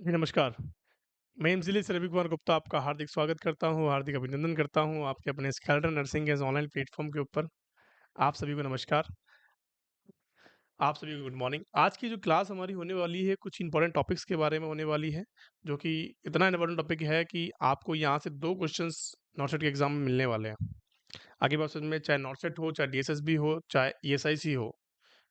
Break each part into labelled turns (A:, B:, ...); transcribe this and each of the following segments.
A: जी, नमस्कार। मैं एमज़िली से रवि कुमार गुप्ता आपका हार्दिक स्वागत करता हूँ, हार्दिक अभिनंदन करता हूँ आपके अपने स्केलेटन नर्सिंग के इस ऑनलाइन प्लेटफ़ॉर्म के ऊपर। आप सभी को नमस्कार, आप सभी को गुड मॉर्निंग। आज की जो क्लास हमारी होने वाली है, कुछ इम्पोर्टेंट टॉपिक्स के बारे में होने वाली है, जो कि इतना इम्पोर्टेंट टॉपिक है कि आपको यहाँ से 2 क्वेश्चन्स नॉट-सेट के एग्ज़ाम में मिलने वाले हैं। आगे बात समझ में चाहे नॉट-सेट हो, चाहे डीएसएसबी हो, चाहे ईएसआईसी हो,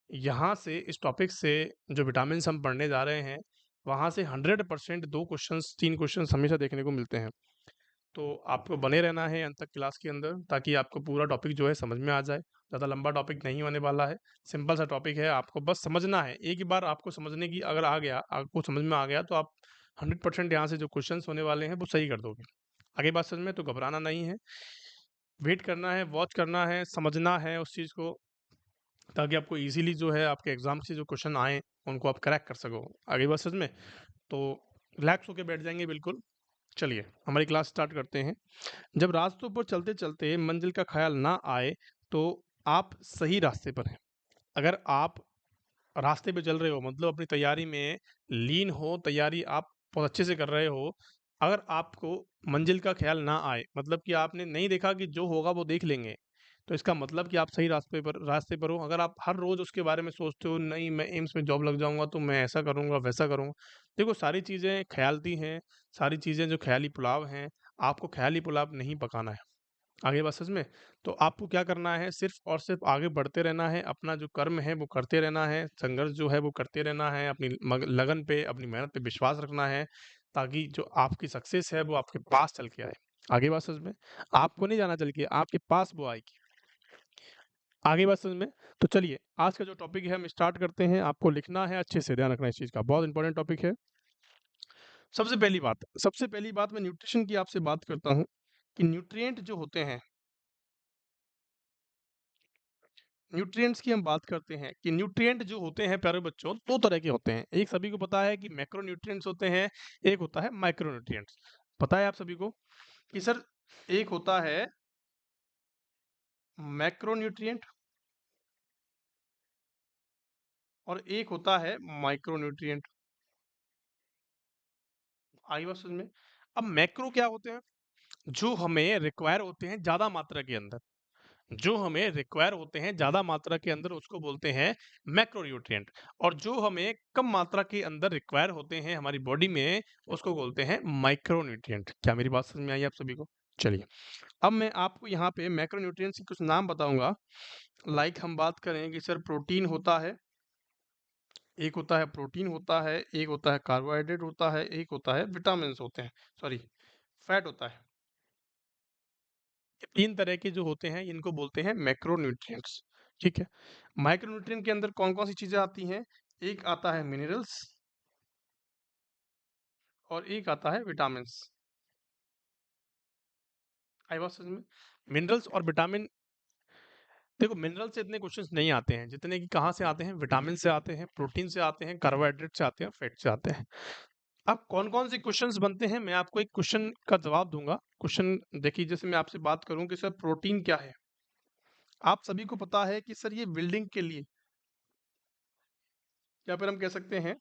A: यहाँ से इस टॉपिक से जो विटामिन्स हम पढ़ने जा रहे हैं, वहाँ से 100% 2 क्वेश्चन्स, 3 क्वेश्चन्स हमेशा देखने को मिलते हैं। तो आपको बने रहना है अंत तक क्लास के अंदर ताकि आपको पूरा टॉपिक जो है समझ में आ जाए। ज़्यादा लंबा टॉपिक नहीं होने वाला है, सिंपल सा टॉपिक है, आपको बस समझना है। एक ही बार आपको समझने की अगर आ गया आपको समझ में आ गया तो आप 100% यहाँ से जो क्वेश्चन्स होने वाले हैं वो सही कर दोगे। आगे बात समझ में तो घबराना नहीं है, वेट करना है, वॉच करना है, समझना है उस चीज़ को ताकि आपको ईज़िली जो है आपके एग्ज़ाम से जो क्वेश्चन आएँ उनको आप क्रैक कर सको। आगे बात समझ में? तो रिलैक्स होके बैठ जाएँगे बिल्कुल। चलिए, हमारी क्लास स्टार्ट करते हैं। जब रास्तों पर चलते-चलते मंजिल का ख़्याल ना आए, तो आप सही रास्ते पर हैं। अगर आप रास्ते पे चल रहे हो मतलब अपनी तैयारी में लीन हो, तैयारी आप बहुत अच्छे से कर रहे हो, अगर आपको मंजिल का ख़्याल ना आए, मतलब कि आपने नहीं देखा कि जो होगा वो देख लेंगे, तो इसका मतलब कि आप सही रास्ते पर हो। अगर आप हर रोज़ उसके बारे में सोचते हो, नहीं मैं एम्स में जॉब लग जाऊँगा, तो मैं ऐसा करूँगा, वैसा करूँगा। देखो सारी चीज़ें ख़यालती हैं, सारी चीज़ें जो ख़याली पुलाव हैं, आपको ख़याली पुलाव नहीं पकाना है। आगे बात समझ में? तो आपको क्या करना है सिर्फ़ और सिर्फ़ आगे बढ़ते रहना है, अपना जो कर्म है वो करते रहना है, संघर्ष जो है वो करते रहना है, अपनी लगन पे, अपनी मेहनत पे विश्वास रखना है, ताकि जो आपकी सक्सेस है वो आपके पास चल के आए। आगे बात समझ में? आपको नहीं जाना चल के, आपके पास वो आएगी। आगे बात समझ में? तो चलिए, आज का जो टॉपिक है हम स्टार्ट करते हैं, आपको लिखना है अच्छे से, ध्यान रखना इस चीज़ का, बहुत इंपॉर्टेंट टॉपिक है। सबसे पहली बात मैं न्यूट्रिशन की आपसे बात करता हूँ, कि न्यूट्रिएंट जो होते हैं न्यूट्रिएंट्स की हम बात करते हैं कि न्यूट्रिएंट जो होते हैं प्यारे बच्चों 2 तरह के होते हैं। एक सभी को पता है कि मैक्रो न्यूट्रिएंट्स होते हैं, एक होता है माइक्रो न्यूट्रिएंट्स। पता है आप सभी को कि सर एक होता है मैक्रो न्यूट्रिएंट और एक होता है माइक्रो न्यूट्रिएंट। आई बात समझ में? अब मैक्रो क्या होते हैं? जो हमें रिक्वायर होते हैं ज़्यादा मात्रा के अंदर। जो हमें रिक्वायर होते हैं ज़्यादा मात्रा के अंदर उसको बोलते हैं मैक्रोन्यूट्रिएंट और जो हमें कम मात्रा के अंदर रिक्वायर होते हैं हमारी बॉडी में उसको बोलते हैं माइक्रोन्यूट्रिएंट। क्या मेरी बात समझ में आई आप सभी को? चलिए, अब मैं आपको यहाँ पे मैक्रोन्यूट्रिएंट्स के कुछ नाम बताऊंगा। लाइक हम बात करें कि सर प्रोटीन होता है, एक होता है प्रोटीन होता है, एक होता है कार्बोहाइड्रेट होता है, एक होता है विटामिन होते हैं, सॉरी फैट होता है। ये 3 तरह के जो होते हैं इनको बोलते हैं मैक्रोन्यूट्रिएंट्स, ठीक है? माइक्रोन्यूट्रिएंट के अंदर कौन-कौन सी चीज़ें आती हैं? एक आता है मिनरल्स और एक आता है विटामिन्स। आई बात समझ में? मिनरल्स और विटामिन देखो मिनरल से इतने क्वेश्चंस नहीं आते हैं, जितने कि कहाँ से आते हैं? विटामिन से आते हैं, प्रोटीन से आते हैं, कार्बोहाइड्रेट से आते हैं, फैट से आते हैं। अब कौन-कौन से क्वेश्चंस बनते हैं? मैं आपको एक क्वेश्चन का जवाब दूँगा। क्वेश्चन देखिए जैसे मैं आपसे बात करूँ कि सर प्रोटीन क्या है? आप सभी को पता है कि सर ये बिल्डिंग के लिए या फिर हम कह सकते हैं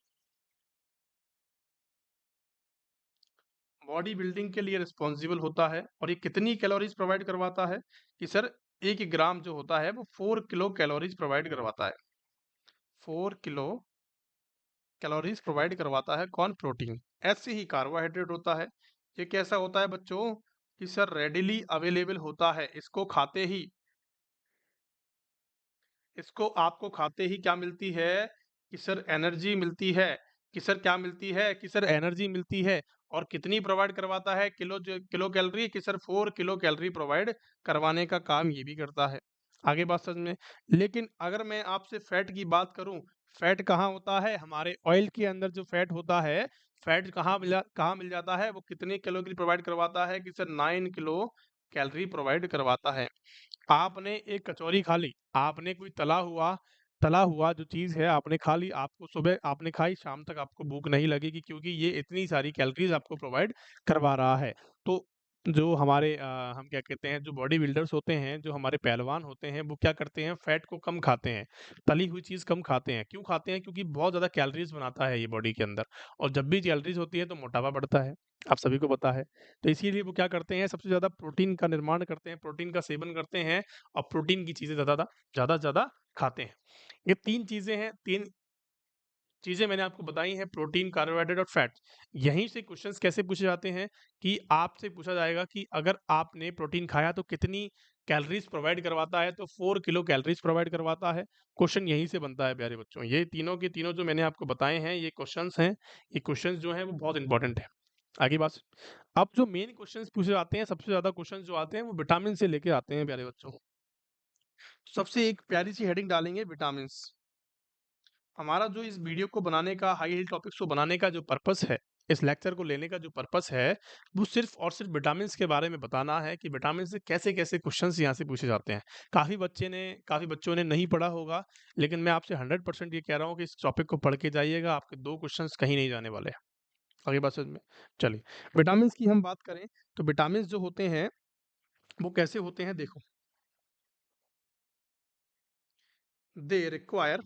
A: बॉडी बिल्डिंग के लिए रिस्पॉन्सिबल होता है और ये कितनी कैलोरीज प्रोवाइड करवाता है कि सर 1 ग्राम जो होता है वो 4 किलो कैलोरीज प्रोवाइड करवाता है। 4 किलो कैलोरीज प्रोवाइड करवाता है कौन? प्रोटीन। ऐसे ही कार्बोहाइड्रेट होता है, ये कैसा होता है बच्चों कि सर रेडिली अवेलेबल होता है, इसको आपको खाते ही क्या मिलती है कि सर एनर्जी मिलती है, कि सर क्या मिलती है कि सर एनर्जी मिलती है। और कितनी प्रोवाइड करवाता है? किलो कैलोरी कि सर 4 किलो कैलोरी प्रोवाइड करवाने का काम ये भी करता है। आगे बात समझ में? लेकिन अगर मैं आपसे फैट की बात करूं, फैट कहाँ होता है? हमारे ऑयल के अंदर जो फैट होता है, फैट कहाँ मिल जाता है? वो कितने कैलोरी प्रोवाइड करवाता है कि सर 9 किलो कैलोरी प्रोवाइड करवाता है। आपने एक कचौरी खा ली, आपने कोई तला हुआ जो चीज़ है आपने खा ली, आपको सुबह आपने खाई, शाम तक आपको भूख नहीं लगेगी क्योंकि ये इतनी सारी कैलोरीज़ आपको प्रोवाइड करवा रहा है। तो जो हमारे हम क्या कहते हैं, जो बॉडी बिल्डर्स होते हैं, जो हमारे पहलवान होते हैं, वो क्या करते हैं, फैट को कम खाते हैं, तली हुई चीज़ कम खाते हैं। क्यों खाते हैं? क्योंकि बहुत ज़्यादा कैलोरीज़ बनाता है ये बॉडी के अंदर, और जब भी कैलोरीज़ होती है तो मोटापा बढ़ता है, आप सभी को पता है। तो इसीलिए वो क्या करते हैं, सबसे ज़्यादा प्रोटीन का निर्माण करते हैं, प्रोटीन का सेवन करते हैं और प्रोटीन की चीज़ें ज़्यादा से ज़्यादा खाते हैं। ये 3 चीज़ें हैं, 3 चीज़ें मैंने आपको बताई हैं, प्रोटीन, कार्बोहाइड्रेट और फैट। यहीं से क्वेश्चंस कैसे पूछे जाते हैं कि आपसे पूछा जाएगा कि अगर आपने प्रोटीन खाया तो कितनी कैलोरीज़ प्रोवाइड करवाता है, तो 4 किलो कैलोरीज़ प्रोवाइड करवाता है। क्वेश्चन यहीं से बनता है प्यारे बच्चों। ये तीनों के तीनों जो मैंने आपको बताए हैं, ये क्वेश्चंस हैं, ये क्वेश्चंस जो हैं वो बहुत इंपॉर्टेंट हैं। आगे बात अब जो मेन क्वेश्चंस पूछे जाते हैं, सबसे ज़्यादा क्वेश्चंस जो आते हैं वो विटामिन से लेके आते हैं प्यारे बच्चों। सबसे एक प्यारी सी हेडिंग डालेंगे विटामिन्स। हमारा जो इस वीडियो को बनाने का, हाई हील टॉपिक्स को बनाने का जो पर्पस है, इस लेक्चर को लेने का जो पर्पस है, वो सिर्फ और सिर्फ विटामिन्स के बारे में बताना है कि विटामिन से कैसे-कैसे क्वेश्चंस यहाँ से पूछे जाते हैं। काफ़ी बच्चों ने नहीं पढ़ा होगा, लेकिन मैं आपसे 100% ये कह रहा हूँ कि इस टॉपिक को पढ़ के जाइएगा, आपके 2 क्वेश्चंस कहीं नहीं जाने वाले हैं। आगे बात समझ में? चलिए, विटामिन्स की हम बात करें, तो विटामिन्स जो होते हैं, वो कैसे होते हैं देखो, they require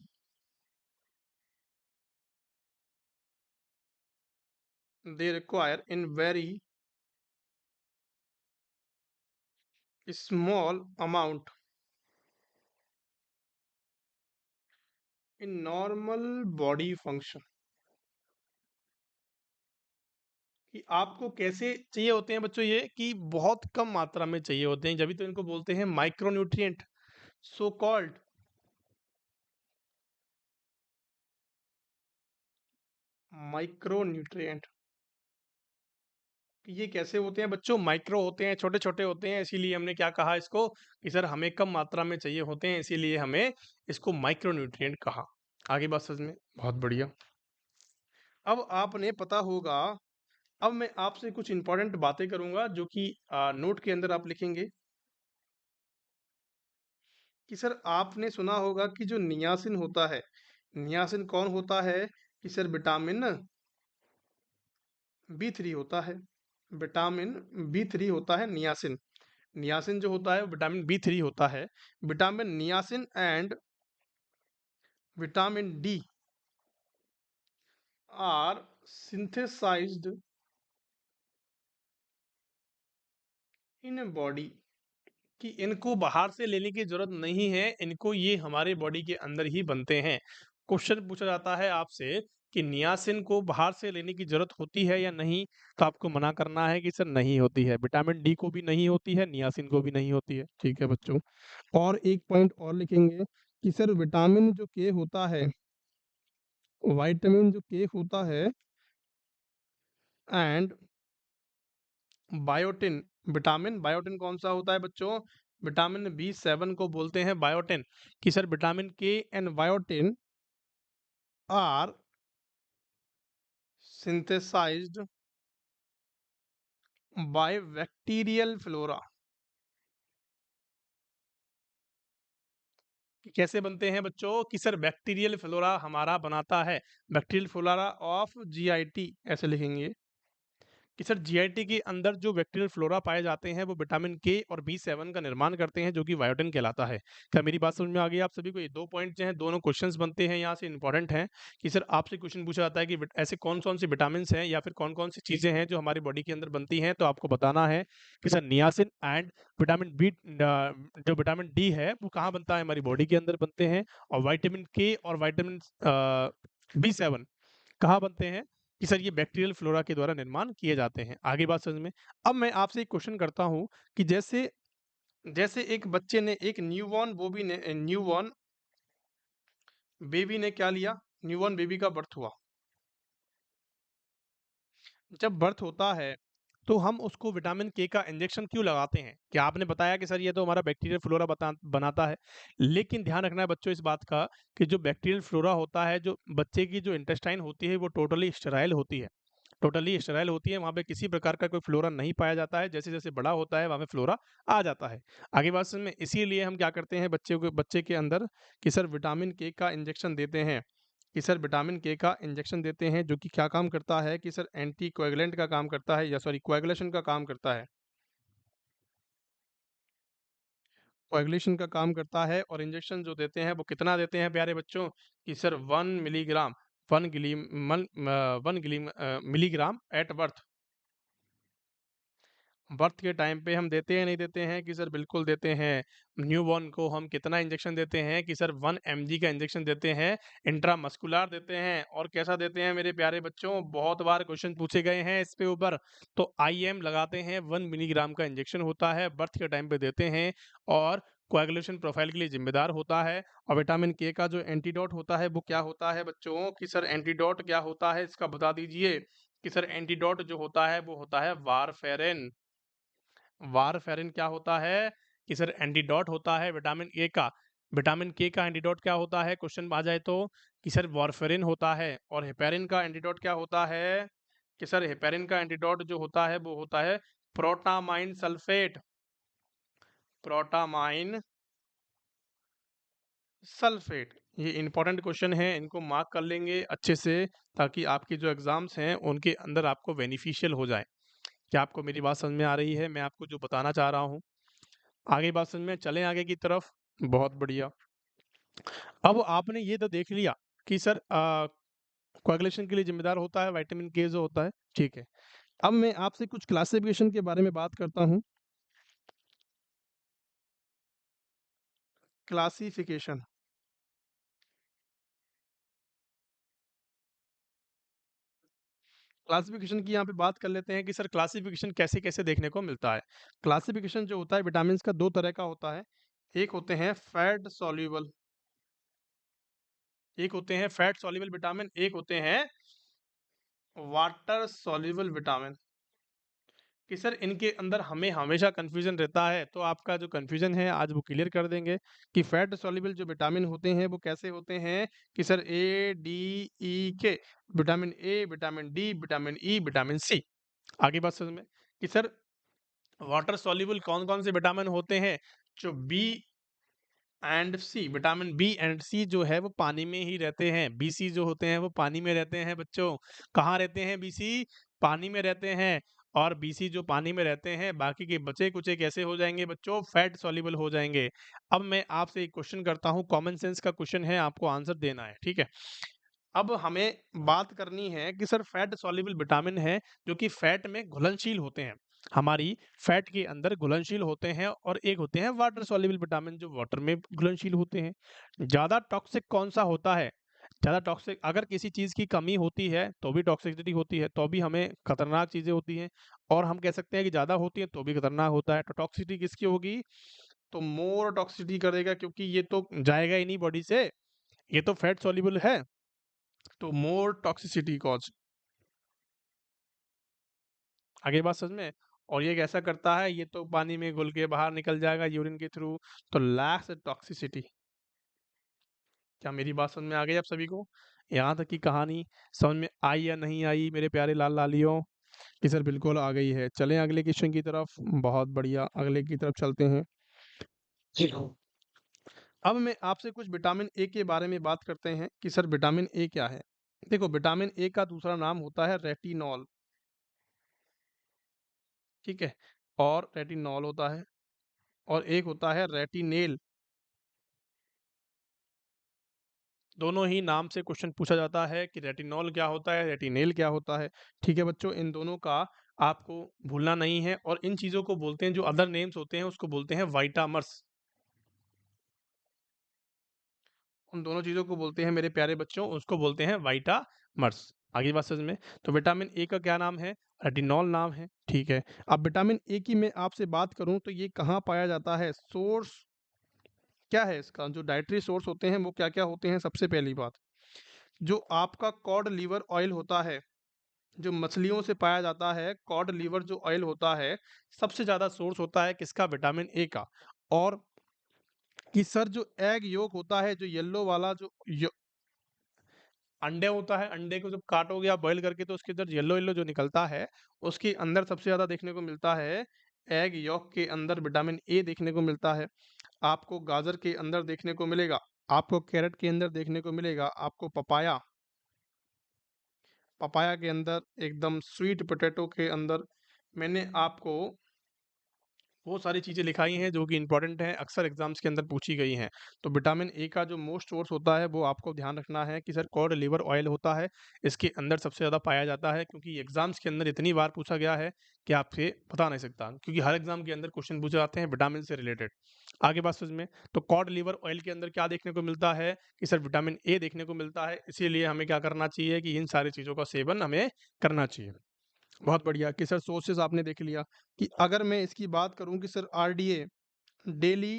A: in very small amount in normal body function. कि आपको कैसे चाहिए होते हैं बच्चों, ये कि बहुत कम मात्रा में चाहिए होते हैं, जभी तो इनको बोलते हैं माइक्रोन्यूट्रिएंट, सो कॉल्ड माइक्रोन्यूट्रिएंट। ये कैसे होते हैं बच्चों, माइक्रो होते हैं, छोटे छोटे होते हैं, इसीलिए हमने क्या कहा इसको कि सर हमें कम मात्रा में चाहिए होते हैं, इसीलिए हमें इसको माइक्रोन्यूट्रिएंट कहा। आगे बात समझ में? बहुत बढ़िया। अब आपने पता होगा, अब मैं आपसे कुछ इंपॉर्टेंट बातें करूंगा जो कि नोट के अंदर आप लिखेंगे कि सर आपने सुना होगा कि जो नियासिन होता है, नियासिन कौन होता है, कि सर विटामिन बी 3 होता है। विटामिन बी 3 होता है नियासिन। नियासिन जो होता है वो विटामिन बी 3 होता है। Vitamin niacin and vitamin D are synthesized in body. कि इनको बाहर से लेने की जरूरत नहीं है, इनको ये हमारे बॉडी के अंदर ही बनते हैं। क्वेश्चन पूछा जाता है आपसे कि नियासिन को बाहर से लेने की जरूरत होती है या नहीं, तो आपको मना करना है कि सर नहीं होती है, विटामिन डी को भी नहीं होती है, नियासिन को भी नहीं होती है। ठीक है बच्चों, और एक पॉइंट और लिखेंगे कि सर विटामिन जो के होता है, विटामिन जो के होता है एंड बायोटिन, विटामिन बायोटिन कौन सा होता है बच्चों, विटामिन बी 7 को बोलते हैं बायोटिन। कि sir vitamin K and biotin are synthesized by bacterial flora. कि कैसे बनते हैं बच्चों, कि सर बैक्टीरियल फ्लोरा हमारा बनाता है, बैक्टीरियल फ्लोरा ऑफ जीआईटी ऐसे लिखेंगे कि सर जीआईटी के अंदर जो बैक्टीरियल फ्लोरा पाए जाते हैं वो विटामिन के और बी 7 का निर्माण करते हैं, जो कि बायोटिन कहलाता है। क्या मेरी बात समझ में आ गई आप सभी को? ये 2 पॉइंट जो हैं, दोनों क्वेश्चंस बनते हैं यहाँ से, इंपॉर्टेंट हैं कि सर आपसे क्वेश्चन पूछा जाता है कि ऐसे कौन-कौन से विटामिन हैं या फिर कौन-कौन सी चीज़ें हैं जो हमारी बॉडी के अंदर बनती हैं, तो आपको बताना है कि सर नियासिन एंड जो विटामिन डी है वो कहाँ बनता है, हमारी बॉडी के अंदर बनते हैं, और विटामिन के और विटामिन बी 7 कहाँ बनते हैं, कि सर ये बैक्टीरियल फ्लोरा के द्वारा निर्माण किए जाते हैं। आगे बात समझ में? अब मैं आपसे एक क्वेश्चन करता हूँ कि जैसे जैसे एक बच्चे ने, एक न्यूबॉर्न बेबी ने क्या लिया, न्यूबॉर्न बेबी का बर्थ हुआ। जब बर्थ होता है तो हम उसको विटामिन के का इंजेक्शन क्यों लगाते हैं? क्या आपने बताया कि सर ये तो हमारा बैक्टीरियल फ्लोरा बनाता है, लेकिन ध्यान रखना है बच्चों इस बात का कि जो बैक्टीरियल फ्लोरा होता है, जो बच्चे की जो इंटेस्टाइन होती है वो टोटली स्टेराइल होती है, टोटली स्टेराइल होती है, वहाँ पे किसी प्रकार का कोई फ्लोरा नहीं पाया जाता है। जैसे-जैसे बड़ा होता है वहाँ पे फ्लोरा आ जाता है। आगे बात समझ में? इसीलिए हम क्या करते हैं बच्चे के अंदर कि सर विटामिन के का इंजेक्शन देते हैं, कि सर विटामिन के का इंजेक्शन देते हैं, जो कि क्या काम करता है कि सर एंटी कोएगुलेंट का काम करता है, या सॉरी कोएगुलेशन का काम करता है। कोएगुलेशन का काम करता है और इंजेक्शन जो देते हैं वो कितना देते हैं प्यारे बच्चों कि sir 1 milligram 1 milligram at birth. Birth के टाइम पे हम देते हैं नहीं देते हैं कि सर बिल्कुल देते हैं। न्यूबॉर्न को हम कितना इंजेक्शन देते हैं कि सर 1 mg का इंजेक्शन देते हैं, इंट्रामस्कुलर देते हैं और कैसा देते हैं मेरे प्यारे बच्चों, बहुत बार क्वेश्चन पूछे गए हैं इसके ऊपर। तो IM लगाते हैं, 1 मिलीग्राम का इंजेक्शन होता है, बर्थ के टाइम पे देते हैं और कोएगुलेशन प्रोफाइल के लिए जिम्मेदार होता है। और विटामिन के का जो एंटीडोट होता है वो क्या होता है बच्चों कि सर एंटीडोट क्या होता है इसका बता दीजिए कि सर एंटीडोट जो होता है वो होता है वारफेरिन। वारफेरिन क्या होता है कि सर एंटीडोट होता है विटामिन ए का। विटामिन के का एंटीडोट क्या होता है क्वेश्चन आ जाए तो कि सर वारफेरिन होता है। और हेपेरिन का एंटीडोट क्या होता है कि सर हेपेरिन का एंटीडोट जो होता है वो होता है प्रोटामाइन सल्फेट। Protamine sulphate. ये इंपॉर्टेंट क्वेश्चन है, इनको मार्क कर लेंगे अच्छे से ताकि आपके जो एग्जाम्स हैं उनके अंदर आपको बेनिफिशियल हो जाए। क्या आपको मेरी बात समझ में आ रही है? मैं आपको जो बताना चाह रहा हूँ आगे बात समझ में, चलें आगे की तरफ। बहुत बढ़िया। अब आपने ये तो देख लिया कि सर कोagulation के लिए जिम्मेदार होता है विटामिन के जो होता है, ठीक है। अब मैं आपसे कुछ क्लासिफिकेशन के बारे में बात करता हूँ। क्लासिफिकेशन क्लासिफिकेशन की यहाँ पे बात कर लेते हैं कि सर क्लासिफिकेशन कैसे कैसे देखने को मिलता है। क्लासिफिकेशन जो होता है विटामिन का दो तरह का होता है। एक होते हैं फैट सॉल्युबल, एक होते हैं फैट सॉल्युबल विटामिन, एक होते हैं वाटर सॉल्युबल विटामिन। कि सर इनके अंदर हमें हमेशा कन्फ्यूजन रहता है, तो आपका जो कन्फ्यूजन है आज वो क्लियर कर देंगे कि फैट सॉल्युबल जो विटामिन होते हैं वो कैसे होते हैं कि sir A, D, E, K, vitamin A, vitamin D, vitamin E, vitamin C. आगे बात समझ में कि सर वाटर सॉल्युबल कौन कौन से विटामिन होते हैं, जो B and C, vitamin B and C जो है वो पानी में ही रहते हैं। BC जो होते हैं वो पानी में रहते हैं बच्चों। कहाँ रहते हैं BC? पानी में रहते हैं। और BC जो पानी में रहते हैं बाकी के बचे कुचे कैसे हो जाएंगे बच्चों? फैट सॉल्युबल हो जाएंगे। अब मैं आपसे एक क्वेश्चन करता हूँ, कॉमन सेंस का क्वेश्चन है, आपको आंसर देना है, ठीक है। अब हमें बात करनी है कि सर फैट सॉल्युबल विटामिन है जो कि फैट में घुलनशील होते हैं, हमारी फैट के अंदर घुलनशील होते हैं। और एक होते हैं वाटर सॉल्युबल विटामिन जो वाटर में घुलनशील होते हैं। ज्यादा टॉक्सिक कौन सा होता है? ज्यादा टॉक्सिक अगर किसी चीज की कमी होती है तो भी टॉक्सिसिटी होती है, तो भी हमें खतरनाक चीजें होती हैं। और हम कह सकते हैं कि ज्यादा होती है तो भी खतरनाक होता है। तो टॉक्सिसिटी किसकी होगी? तो मोर टॉक्सिसिटी करेगा, क्योंकि ये तो जाएगा ही नहीं बॉडी से, ये तो फैट सॉल्युबल है। तो मोर टॉक्सिसिटी कॉज। आगे बात समझ में। और ये कैसा करता है? ये तो पानी में घुल के बाहर निकल जाएगा यूरिन के थ्रू। तो लैक्स टॉक्सिसिटी। क्या मेरी बात समझ में आ गई आप सभी को? यहाँ तक की कहानी समझ में आई या नहीं आई मेरे प्यारे लाल लालियों? कि सर बिल्कुल आ गई है। चलें अगले क्वेश्चन की तरफ। बहुत बढ़िया, अगले की तरफ चलते हैं। अब मैं आपसे कुछ विटामिन ए के बारे में बात करते हैं कि सर विटामिन ए क्या है। देखो विटामिन ए का दूसरा नाम होता है रेटिनॉल, ठीक है। और रेटिनॉल होता है और एक होता है रेटिनेल। दोनों ही नाम से क्वेश्चन पूछा जाता है कि रेटिनॉल क्या होता है, रेटिनेल क्या होता है। ठीक है बच्चों, इन दोनों का आपको भूलना नहीं है। और इन चीज़ों को बोलते हैं, जो अदर नेम्स होते हैं उसको बोलते हैं वाइटामर्स। उन दोनों चीज़ों को बोलते हैं मेरे प्यारे बच्चों, उसको बोलते हैं वाइटामर्स। आगे बात समझ में। तो विटामिन ए का क्या नाम है? रेटिनॉल नाम है, ठीक है। अब विटामिन ए की मैं आपसे बात करूं तो ये कहाँ पाया जाता है, सोर्स क्या है इसका, जो डाइटरी सोर्स होते हैं वो क्या क्या होते हैं? सबसे पहली बात, जो आपका कॉड लीवर ऑयल होता है, जो मछलियों से पाया जाता है, कॉड लीवर जो ऑयल होता है, सबसे ज्यादा सोर्स होता है किसका? विटामिन ए का। और कि सर जो एग योक होता है, जो येलो वाला जो अंडे होता है, अंडे को जब काटोगे आप बॉईल करके तो उसके अंदर येलो येलो जो निकलता है, उसके अंदर सबसे ज्यादा देखने को मिलता है एग योक के अंदर विटामिन ए देखने को मिलता है। आपको गाजर के अंदर देखने को मिलेगा, आपको कैरेट के अंदर देखने को मिलेगा, आपको पपाया पपाया के अंदर, एकदम स्वीट पोटैटो के अंदर। मैंने आपको वो सारी चीज़ें लिखाई हैं जो कि इम्पोर्टेंट हैं, अक्सर एग्ज़ाम्स के अंदर पूछी गई हैं। तो विटामिन ए का जो मोस्ट सोर्स होता है वो आपको ध्यान रखना है कि सर कॉड लिवर ऑयल होता है, इसके अंदर सबसे ज़्यादा पाया जाता है क्योंकि एग्ज़ाम्स के अंदर इतनी बार पूछा गया है कि आपसे बता नहीं सकता क्योंकि हर एग्ज़ाम के अंदर क्वेश्चन पूछे जाते हैं विटामिन से रिलेटेड। आगे बात समझ में, तो कॉड लिवर ऑयल के अंदर क्या देखने को मिलता है कि सर विटामिन ए देखने को मिलता है, इसीलिए हमें क्या करना चाहिए कि इन सारी चीज़ों का सेवन हमें करना चाहिए। बहुत बढ़िया कि सर सोर्सेस आपने देख लिया कि अगर मैं इसकी बात करूं कि sir RDA daily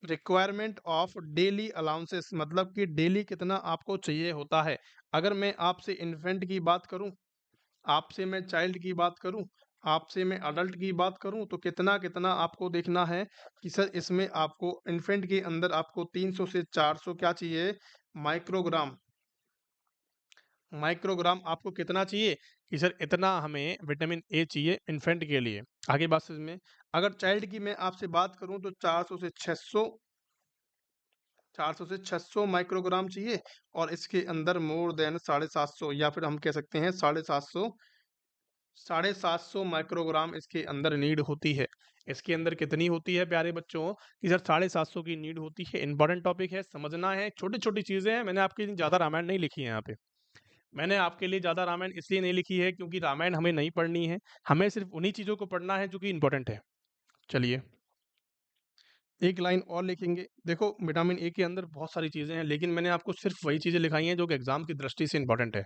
A: requirement of daily allowances मतलब कि डेली कितना आपको चाहिए होता है। अगर मैं आपसे इन्फेंट की बात करूं, आपसे मैं चाइल्ड की बात करूं, आपसे मैं अडल्ट की बात करूं तो कितना कितना आपको देखना है कि सर इसमें आपको इन्फेंट के अंदर आपको 300 से 400 क्या चाहिए माइक्रोग्राम। माइक्रोग्राम आपको कितना चाहिए कि सर इतना हमें विटामिन ए चाहिए इन्फेंट के लिए। आगे बात समझ में, अगर चाइल्ड की मैं आपसे बात करूं तो 400 से 600 माइक्रोग्राम चाहिए और इसके अंदर मोर देन 750 या फिर हम कह सकते हैं 750 माइक्रोग्राम इसके अंदर नीड होती है। इसके अंदर कितनी होती है प्यारे बच्चों कि सर 750 की नीड होती है। इंपॉर्टेंट टॉपिक है, समझना है, छोटी छोटी चीजें हैं। मैंने आपके लिए ज्यादा रामायण नहीं लिखी है यहाँ पे। मैंने आपके लिए ज़्यादा रामायण इसलिए नहीं लिखी है क्योंकि रामायण हमें नहीं पढ़नी है, हमें सिर्फ़ उन्हीं चीज़ों को पढ़ना है जो कि इम्पोर्टेंट है। चलिए, एक लाइन और लिखेंगे। देखो विटामिन ए के अंदर बहुत सारी चीज़ें हैं, लेकिन मैंने आपको सिर्फ़ वही चीज़ें लिखाई हैं जो कि एग्ज़ाम की दृष्टि से इम्पोर्टेंट है।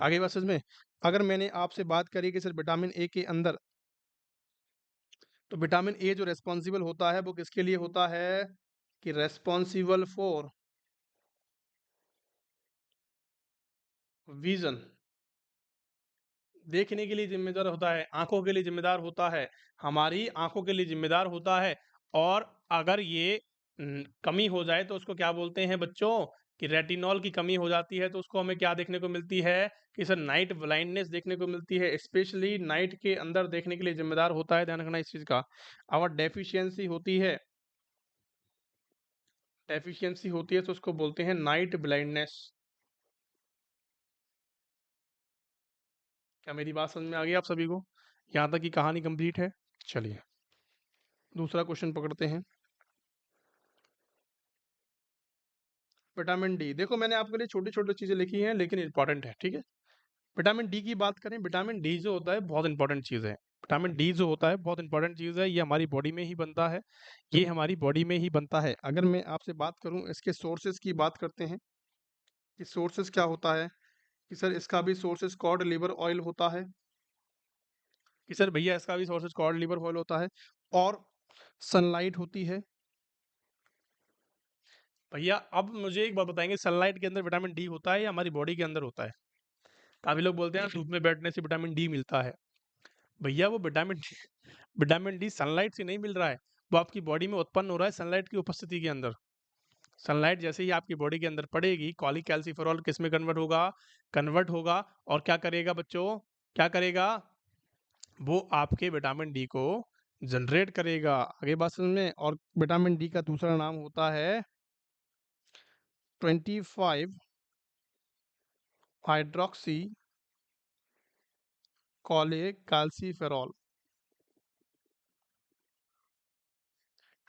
A: आगे बात समझ में? अगर मैंने आपसे बात करी कि सर विटामिन ए के अंदर, तो विटामिन ए जो रिस्पॉन्सिबल होता है वो किसके लिए होता है कि रिस्पॉन्सिबल फॉर विज़न, देखने के लिए ज़िम्मेदार होता है, आँखों के लिए ज़िम्मेदार होता है, हमारी आँखों के लिए ज़िम्मेदार होता है। और अगर ये कमी हो जाए तो उसको क्या बोलते हैं बच्चों कि रेटिनॉल की कमी हो जाती है तो उसको हमें क्या देखने को मिलती है कि सर नाइट ब्लाइंडनेस देखने को मिलती है। स्पेशली नाइट के अंदर देखने के लिए ज़िम्मेदार होता है, ध्यान रखना इस चीज़ का। और डेफिशिएंसी होती है तो उसको बोलते हैं नाइट ब्लाइंडनेस। क्या मेरी बात समझ में आ गई आप सभी को? यहाँ तक की कहानी कंप्लीट है। चलिए, दूसरा क्वेश्चन पकड़ते हैं। विटामिन डी, देखो मैंने आपके लिए छोटी छोटी चीजें लिखी हैं लेकिन इंपॉर्टेंट है, ठीक है। विटामिन डी की बात करें, विटामिन डी जो होता है बहुत इंपॉर्टेंट चीज है। विटामिन डी जो होता है बहुत इंपॉर्टेंट चीज है, ये हमारी बॉडी में ही बनता है। ये हमारी बॉडी में ही बनता है। अगर मैं आपसे बात करूं, इसके सोर्सेज की बात करते हैं कि सोर्सेज क्या होता है कि सर इसका भी सोर्सेज कॉड लिवर ऑयल होता है कि सर भैया इसका भी सोर्सेज कॉड लिवर ऑयल होता है। और सनलाइट होती है। भैया अब मुझे एक बात बताएंगे, सनलाइट के अंदर विटामिन डी होता है या हमारी बॉडी के अंदर होता है? काफी लोग बोलते हैं धूप में बैठने से विटामिन डी मिलता है। भैया वो विटामिन डी सनलाइट से नहीं मिल रहा है, वो आपकी बॉडी में उत्पन्न हो रहा है सनलाइट की उपस्थिति के अंदर। सनलाइट जैसे ही आपकी बॉडी के अंदर पड़ेगी, कॉलीकैल्सिफेरॉल किस में कन्वर्ट होगा और क्या करेगा बच्चों, क्या करेगा, वो आपके विटामिन डी को जनरेट करेगा। आगे बात समझ में, और विटामिन डी का दूसरा नाम होता है 25 हाइड्रोक्सी कॉलीकैल्सिफेरॉल।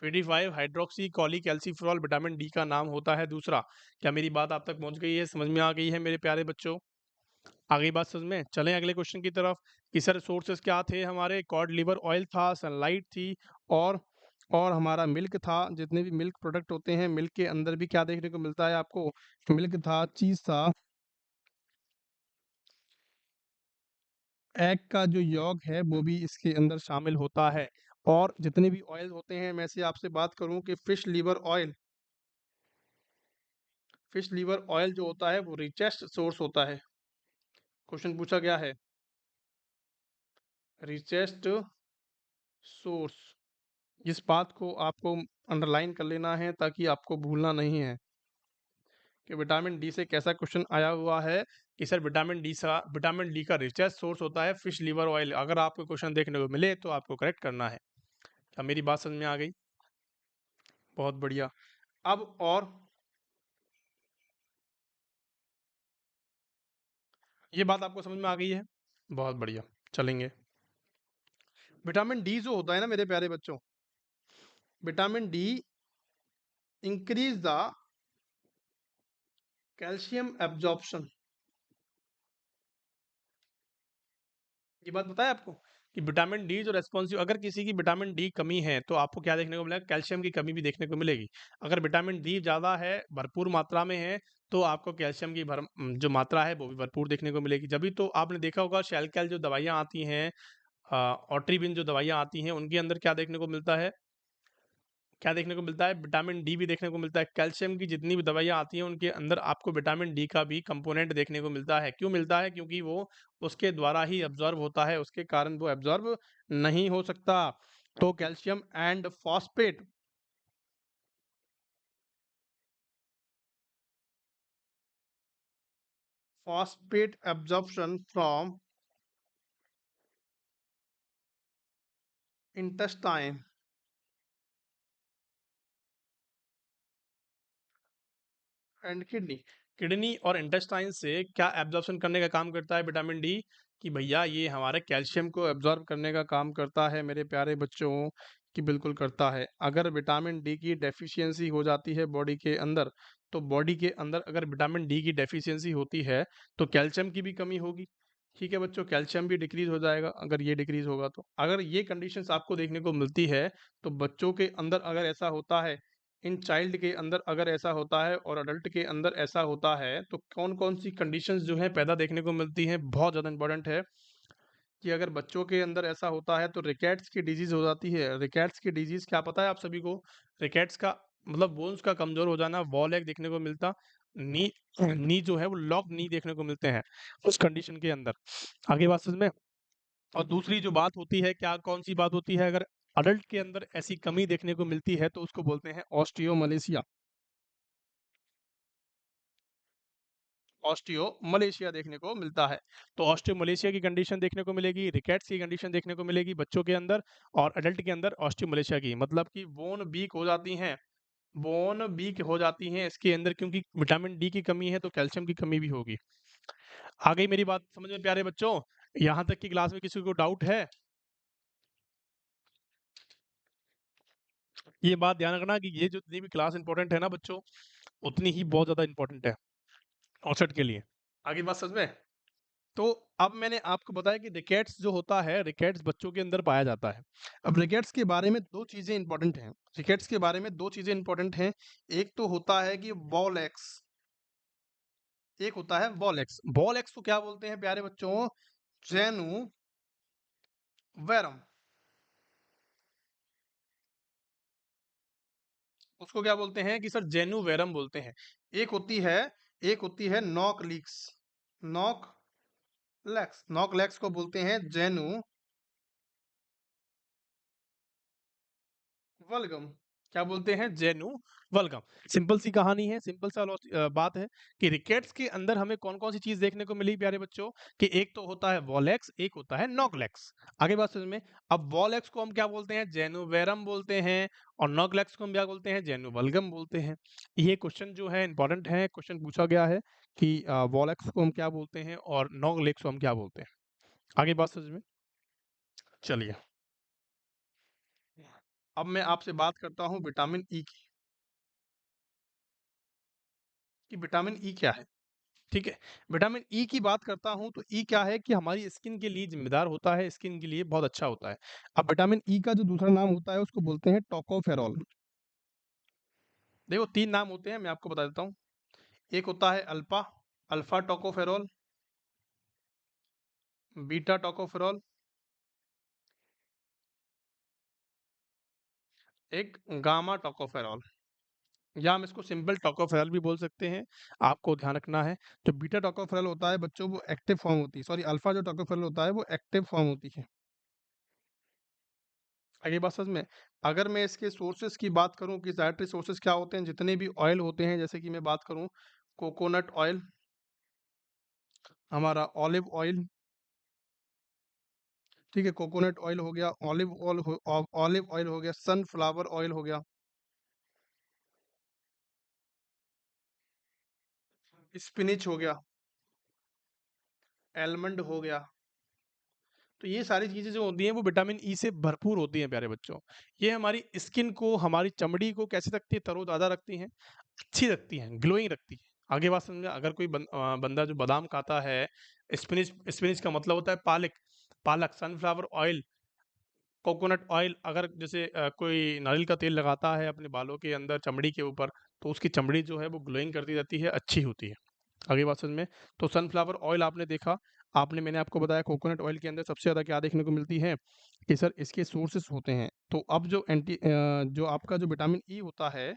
A: 25 हाइड्रोक्सी कॉलीकैल्सिफेरॉल विटामिन डी का नाम होता है दूसरा। क्या मेरी बात आप तक पहुंच गई है, समझ में आ गई है मेरे प्यारे बच्चों? आगे बात समझ में, चलें अगले क्वेश्चन की तरफ कि सर सोर्सेस क्या थे हमारे, कॉड लिवर ऑयल था, सनलाइट थी, और और हमारा मिल्क था। जितने भी मिल्क प्रोडक्ट होते हैं, मिल्क के अंदर भी क्या देखने को मिलता है आपको, मिल्क था, चीज था, एग का जो यॉग है वो भी इसके अंदर शामिल होता है। और जितने भी ऑयल होते हैं, मैं से आपसे बात करूं कि फिश लीवर ऑयल जो होता है वो रिचेस्ट सोर्स होता है। क्वेश्चन पूछा गया है, रिचेस्ट सोर्स। इस बात को आपको अंडरलाइन कर लेना है ताकि आपको भूलना नहीं है कि विटामिन डी से कैसा क्वेश्चन आया हुआ है कि सर विटामिन डी का रिचेस्ट सोर्स होता है फिश लीवर ऑयल। अगर आपको क्वेश्चन देखने को मिले तो आपको करेक्ट करना है। क्या मेरी बात समझ में आ गई? बहुत बढ़िया। अब और ये बात आपको समझ में आ गई है? बहुत बढ़िया, चलेंगे। विटामिन डी जो होता है ना मेरे प्यारे बच्चों, vitamin D increase the calcium absorption. ये बात बताया आपको कि विटामिन डी जो रेस्पॉन्सिव, अगर किसी की विटामिन डी कमी है तो आपको क्या देखने को मिलेगा, कैल्शियम की कमी भी देखने को मिलेगी। अगर विटामिन डी ज़्यादा है, भरपूर मात्रा में है, तो आपको कैल्शियम की जो मात्रा है वो भी भरपूर देखने को मिलेगी। जब भी तो आपने देखा होगा शैलकैल जो दवाइयाँ आती हैं, ऑट्रीविन जो दवाइयाँ आती हैं, उनके अंदर क्या देखने को मिलता है, क्या देखने को मिलता है, विटामिन डी भी देखने को मिलता है। कैल्शियम की जितनी भी दवाइयाँ आती हैं उनके अंदर आपको विटामिन डी का भी कंपोनेंट देखने को मिलता है। क्यों मिलता है? क्योंकि वो उसके द्वारा ही एब्जॉर्ब होता है, उसके कारण वो एब्जॉर्ब नहीं हो सकता। तो calcium and phosphate absorption from intestine and kidney. Kidney और इंटेस्टाइन से क्या एब्जॉर्प्शन करने का काम करता है विटामिन डी? कि भैया ये हमारे कैल्शियम को एब्जॉर्ब करने का काम करता है मेरे प्यारे बच्चों, कि बिल्कुल करता है। अगर विटामिन डी की डेफिशिएंसी हो जाती है बॉडी के अंदर, तो बॉडी के अंदर अगर विटामिन डी की डेफिशिएंसी होती है तो कैल्शियम की भी कमी होगी। ठीक है बच्चों, कैल्शियम भी डिक्रीज हो जाएगा अगर ये डिक्रीज होगा तो। अगर ये कंडीशंस आपको देखने को मिलती है तो बच्चों के अंदर अगर ऐसा होता है, इन चाइल्ड के अंदर अगर ऐसा होता है और अडल्ट के अंदर ऐसा होता है, तो कौन कौन सी कंडीशंस जो है पैदा देखने को मिलती हैं, बहुत ज़्यादा इंपॉर्टेंट है। कि अगर बच्चों के अंदर ऐसा होता है तो रिकेट्स की डिजीज हो जाती है। रिकेट्स की डिजीज क्या पता है आप सभी को? रिकेट्स का मतलब बोन्स का कमजोर हो जाना, वॉल एक देखने को मिलता, नी नी जो है वो लॉक नी देखने को मिलते हैं उस कंडीशन के अंदर। आगे बात समझ में। और दूसरी जो बात होती है, क्या कौन सी बात होती है, अगर अडल्ट के अंदर ऐसी कमी देखने को मिलती है तो उसको बोलते हैं ऑस्टियोमलेशिया। ऑस्टियो मलेशिया देखने को मिलता है। तो ऑस्टियो मलेशिया की कंडीशन देखने को मिलेगी, रिकेट्स की कंडीशन देखने को मिलेगी बच्चों के अंदर, और अडल्ट के अंदर ऑस्टियो मलेशिया की, मतलब कि बोन वीक हो जाती हैं, बोन वीक हो जाती हैं इसके अंदर, क्योंकि विटामिन डी की कमी है तो कैल्शियम की कमी भी होगी। आ गई मेरी बात समझ में प्यारे बच्चों? यहाँ तक की क्लास में किसी को डाउट है? ये बात ध्यान रखना कि ये जो जितनी भी क्लास इंपॉर्टेंट है ना बच्चों, उतनी ही बहुत ज्यादा इंपॉर्टेंट है औसत के लिए। आगे बात समझ में। तो अब मैंने आपको बताया कि रिकेट्स जो होता है, रिकेट्स बच्चों के अंदर पाया जाता है। अब रिकेट्स के बारे में दो चीजें इंपॉर्टेंट हैं। रिकेट्स के बारे में दो चीजें इंपॉर्टेंट हैं। एक तो होता है कि बॉल एक्स, एक होता है बॉल एक्स। बॉल एक्स को क्या बोलते हैं प्यारे बच्चों? जेनु वेरम। उसको क्या बोलते हैं कि सर जेनु वेरम बोलते हैं। एक होती है, एक होती है नॉक लीक्स, नॉक लेक्स। नॉक लेक्स को बोलते हैं जेनु वल्गम। क्या बोलते हैं? जेनु वल्गम। सिंपल सी कहानी है, सिंपल सा बात है कि रिकेट्स के अंदर हमें कौन कौन सी चीज देखने को मिली प्यारे बच्चों? कि एक तो होता है वॉलेक्स, एक होता है नॉकलेक्स। आगे बात समझ में। अब वॉलेक्स को हम क्या बोलते हैं? जेनुवेरम बोलते हैं। और नॉकलेक्स को हम क्या बोलते हैं? जेनुवल्गम बोलते हैं। ये क्वेश्चन जो है इंपॉर्टेंट है, क्वेश्चन पूछा गया है कि वॉलेक्स को हम क्या बोलते हैं और नॉकलेक्स को हम क्या बोलते हैं। आगे बात समझ में। चलिए, अब मैं आपसे बात करता हूँ विटामिन ई की, कि विटामिन ई क्या है। ठीक है, विटामिन ई की बात करता हूं तो ई क्या है कि हमारी स्किन के लिए जिम्मेदार होता है, स्किन के लिए बहुत अच्छा होता है। अब विटामिन ई का जो दूसरा नाम होता है उसको बोलते हैं टोकोफेरॉल। देखो तीन नाम होते हैं, मैं आपको बता देता हूँ। एक होता है alpha, alpha tocopherol, beta tocopherol, एक गामा टोकोफेरॉल, या हम इसको सिंपल टोकोफेरॉल भी बोल सकते हैं। आपको ध्यान रखना है, जो बीटा टोकोफेरॉल होता है बच्चों वो एक्टिव फॉर्म होती है, सॉरी अल्फा जो टोकोफेरॉल होता है वो एक्टिव फॉर्म होती है। आगे बात समझ में। अगर मैं इसके सोर्सेज की बात करूं कि डायटरी सोर्सेज क्या होते हैं, जितने भी ऑयल होते हैं, जैसे कि मैं बात करूं कोकोनट ऑयल, हमारा ऑलिव ऑयल, ठीक है, कोकोनट ऑयल हो गया, ऑलिव ऑयल हो गया, सनफ्लावर ऑयल हो गया, स्पिनिच हो गया, एलमंड हो गया। तो ये सारी चीज़ें जो होती हैं वो विटामिन ई से भरपूर होती हैं प्यारे बच्चों। ये हमारी स्किन को, हमारी चमड़ी को कैसे रखती है, तरोताज़ा रखती हैं, अच्छी रखती हैं, ग्लोइंग रखती है। आगे बात समझ में? अगर कोई बंदा जो बादाम खाता है, स्पिनच स्पिनच का मतलब होता है पालक, पालक, सनफ्लावर ऑयल, कोकोनट ऑयल, अगर जैसे कोई नारियल का तेल लगाता है अपने बालों के अंदर, चमड़ी के ऊपर, तो उसकी चमड़ी जो है वो ग्लोइंग करती रहती है, अच्छी होती है। आगे बात समझ में? तो सनफ्लावर ऑयल आपने देखा, मैंने आपको बताया कोकोनट ऑयल के अंदर सबसे ज़्यादा क्या देखने को मिलती है कि सर इसके सोर्सेस होते हैं। तो अब जो आपका जो विटामिन ई होता है,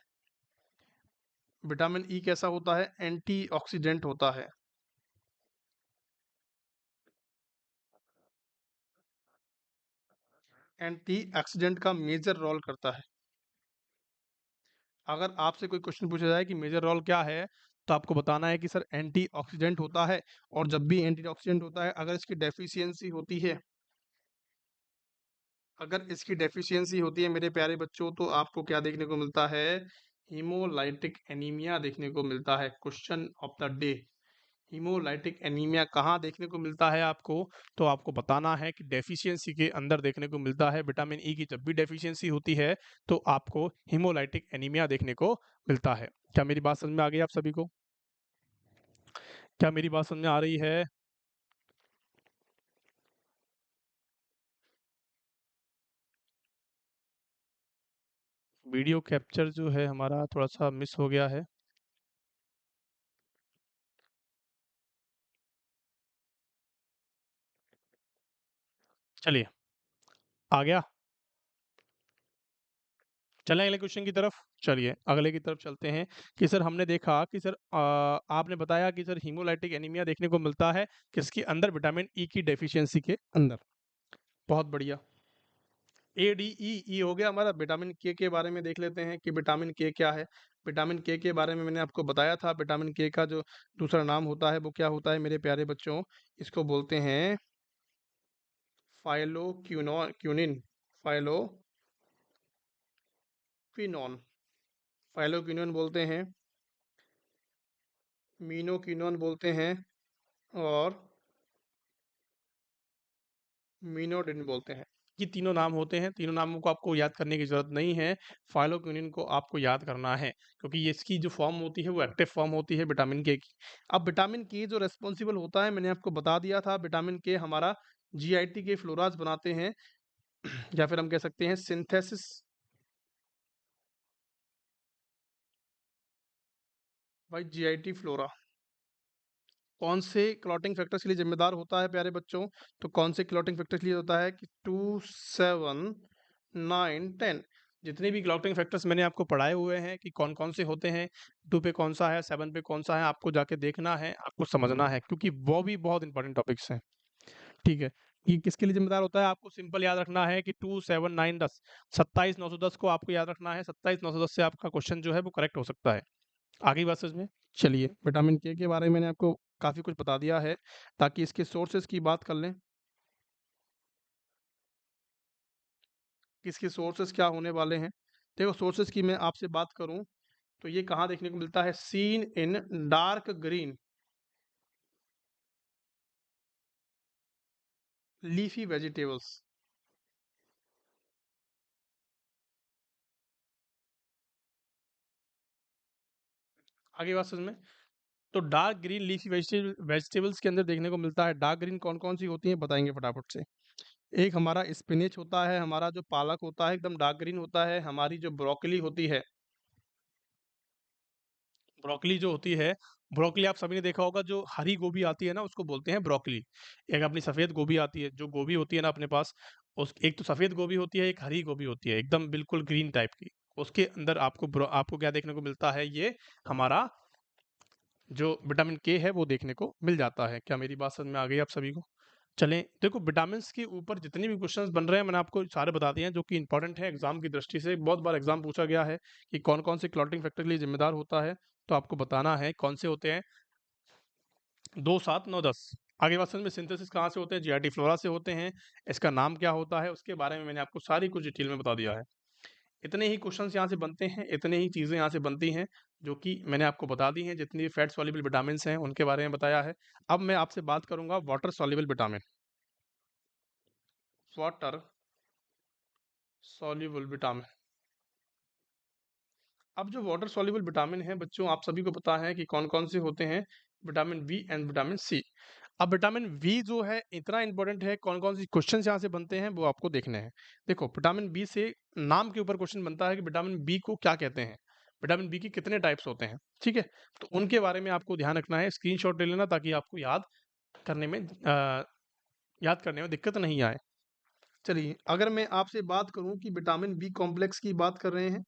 A: विटामिन ई कैसा होता है? एंटीऑक्सीडेंट होता है। एंटीऑक्सीडेंट का मेजर रोल करता है। अगर आपसे कोई क्वेश्चन पूछा जाए कि मेजर रोल क्या है, तो आपको बताना है कि सर एंटीऑक्सीडेंट होता है। और जब भी एंटीऑक्सीडेंट होता है, अगर इसकी डेफिशिएंसी होती है मेरे प्यारे बच्चों, तो आपको क्या देखने को मिलता है? हीमोलाइटिक एनीमिया देखने को मिलता है। Question of the day, haemolytic anaemia कहाँ देखने को मिलता है आपको? तो आपको बताना है कि डेफिशिएंसी के अंदर देखने को मिलता है। विटामिन ई की जब भी डेफिशिएंसी होती है, तो आपको हीमोलाइटिक एनीमिया देखने को मिलता है। क्या मेरी बात समझ में आ गई आप सभी को? क्या मेरी बात समझ में आ रही है? वीडियो कैप्चर जो है हमारा थोड़ा-सा मिस हो गया है। चलिए, आ गया? चलें अगले क्वेश्चन की तरफ? चलिए, अगले की तरफ चलते हैं कि सर हमने देखा कि सर आपने बताया कि सर हीमोलाइटिक एनीमिया देखने को मिलता है किसके अंदर? विटामिन ई की डेफिशिएंसी के अंदर। बहुत बढ़िया। ए हो गया हमारा। विटामिन के बारे में देख लेते हैं कि विटामिन के क्या है। विटामिन के बारे में मैंने आपको बताया था। विटामिन के का जो दूसरा नाम होता है वो क्या होता है मेरे प्यारे बच्चों? इसको बोलते हैं फाइलोक्विनोन, फाइलोक्विनोन, फाइलोक्विनोन बोलते हैं, मीनोक्विनोन बोलते हैं, और मीनोडिन बोलते हैं। ये तीनों नाम होते हैं। तीनों नामों को आपको याद करने की ज़रूरत नहीं है। फाइलोक्विनिन को आपको याद करना है, क्योंकि ये इसकी जो फ़ॉर्म होती है वो एक्टिव फ़ॉर्म होती है विटामिन के की। अब विटामिन के जो रिस्पॉन्सिबल होता है, मैंने आपको बता दिया था, विटामिन के हमारा जीआईटी के फ्लोरास बनाते हैं या फिर हम कह सकते हैं सिंथेसिस। भाई जीआईटी फ्लोरा कौन से क्लॉटिंग फैक्टर्स के लिए जिम्मेदार होता है प्यारे बच्चों? तो कौन से क्लॉटिंग फैक्टर्स के लिए होता है कि 2, 7, 9, 10, जितने भी क्लॉटिंग फैक्टर्स मैंने आपको पढ़ाए हुए हैं कि कौन कौन से होते हैं, 2 पे कौन सा है, 7 पे कौन सा है, आपको जाके देखना है, आपको समझना है, क्योंकि वो भी बहुत इंपॉर्टेंट टॉपिक्स हैं। ठीक है, ये किसके लिए जिम्मेदार होता है? आपको सिंपल याद रखना है कि 2, 7, 9, 10, 27,910 को आपको याद रखना है। 27,910 से आपका क्वेश्चन जो है वो करेक्ट हो सकता है। आगे बात समझ में? चलिए, विटामिन के बारे में मैंने आपको काफ़ी कुछ बता दिया है, ताकि इसके सोर्सेज़ की बात कर लें। कि इसके सोर्सेज़ क्या होने वाले हैं? देखो, सोर्सेज़ की मैं आपसे बात करूँ, तो ये कहाँ देखने को मिलता है? Seen in dark green leafy vegetables. आगे बात समझ में? तो डार्क ग्रीन लीफी वेजिटेबल्स के अंदर देखने को मिलता है। डार्क ग्रीन कौन-कौन सी होती हैं? बताएँगे फटाफट से। एक हमारा स्पिनच होता है, हमारा जो पालक होता है एकदम डार्क ग्रीन होता है, हमारी जो ब्रोकोली होती है, ब्रोकोली जो होती है, ब्रोकोली आप सभी ने देखा होगा, जो हरी गोभी आती है ना उसको बोलते हैं ब्रोकोली। एक अपनी सफ़ेद गोभी आती है, जो गोभी होती है ना अपने पास, उस एक तो सफ़ेद गोभी होती है, एक हरी गोभी होती है, एकदम बिल्कुल ग्रीन टाइप की। उसके अंदर आपको क्या देखने को मिलता है? ये हमारा जो विटामिन के है वो देखने को मिल जाता है। क्या मेरी बात समझ में आ गई आप सभी को? चलें, देखो विटामिन्स के ऊपर जितने भी क्वेश्चंस बन रहे हैं मैंने आपको सारे बता दिए हैं, जो कि इंपॉर्टेंट है एग्जाम की दृष्टि से। बहुत बार एग्जाम पूछा गया है कि कौन कौन से क्लॉटिंग फैक्टर के लिए जिम्मेदार होता है, तो आपको बताना है कौन से होते हैं। 2, 7, 9, 10। आगे बात समझ में? सिंथेसिस कहाँ से होते हैं? जीआईटी फ्लोरा से होते हैं। इसका नाम क्या होता है उसके बारे में मैंने आपको सारी कुछ डिटेल में बता दिया है। इतने ही क्वेश्चंस यहाँ से बनते हैं, इतने ही चीज़ें यहाँ से बनती हैं, जो कि मैंने आपको बता दी हैं। जितनी भी फैट सॉल्युबल विटामिन्स हैं उनके बारे में बताया है। अब मैं आपसे बात करूंगा water soluble vitamin. Water soluble vitamin. अब जो वाटर सॉल्युबल विटामिन है बच्चों, आप सभी को पता है कि कौन कौन से होते हैं, vitamin B and vitamin C. अब विटामिन बी जो है इतना इंपॉर्टेंट है, कौन कौन सी क्वेश्चन यहाँ से बनते हैं वो आपको देखने हैं। देखो विटामिन बी से नाम के ऊपर क्वेश्चन बनता है कि विटामिन बी को क्या कहते हैं, विटामिन बी के कितने टाइप्स होते हैं, ठीक है। तो उनके बारे में आपको ध्यान रखना है, स्क्रीनशॉट ले लेना ताकि आपको करने में याद करने में दिक्कत नहीं आए। चलिए अगर मैं आपसे बात करूं कि विटामिन बी कॉम्प्लेक्स की बात कर रहे हैं,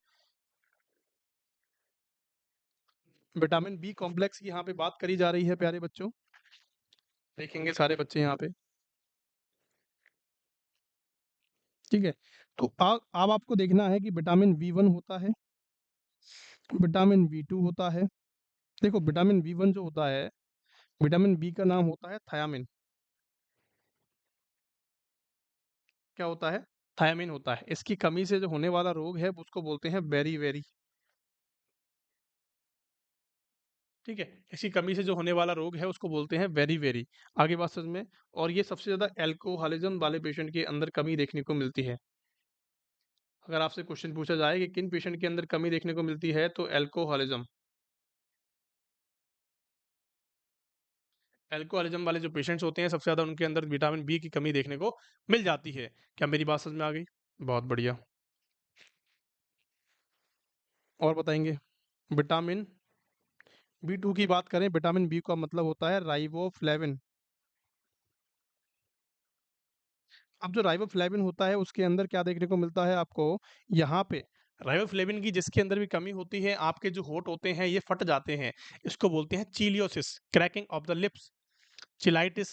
A: विटामिन बी कॉम्प्लेक्स की यहाँ पे बात करी जा रही है प्यारे बच्चों, देखेंगे सारे बच्चे यहाँ पे, ठीक है। तो अब आपको देखना है कि विटामिन बी वन होता है, विटामिन बी टू होता है। देखो विटामिन बी वन जो होता है, विटामिन बी का नाम होता है थायामिन। क्या होता है, थायामिन होता है। इसकी कमी से जो होने वाला रोग है उसको बोलते हैं बेरी वेरी, ठीक है। इसकी कमी से जो होने वाला रोग है उसको बोलते हैं वेरी वेरी। आगे बात समझ में। और ये सबसे ज्यादा एल्कोहलिज्म वाले पेशेंट के अंदर कमी देखने को मिलती है। अगर आपसे क्वेश्चन पूछा जाए कि किन पेशेंट के अंदर कमी देखने को मिलती है, तो एल्कोहलिज्म, एल्कोहलिज्म वाले जो पेशेंट्स होते हैं सबसे ज़्यादा उनके अंदर विटामिन बी की कमी देखने को मिल जाती है। क्या मेरी बात समझ में आ गई? बहुत बढ़िया। और बताएंगे, विटामिन बी टू की बात करें, विटामिन बी का मतलब होता है राइबोफ्लेविन। अब जो राइबोफ्लेविन होता है उसके अंदर क्या देखने को मिलता है आपको, यहाँ पे राइबोफ्लेविन की जिसके अंदर भी कमी होती है, आपके जो होठ होते हैं ये फट जाते हैं, इसको बोलते हैं चीलियोसिस, क्रैकिंग ऑफ द लिप्स, चिलाइटिस।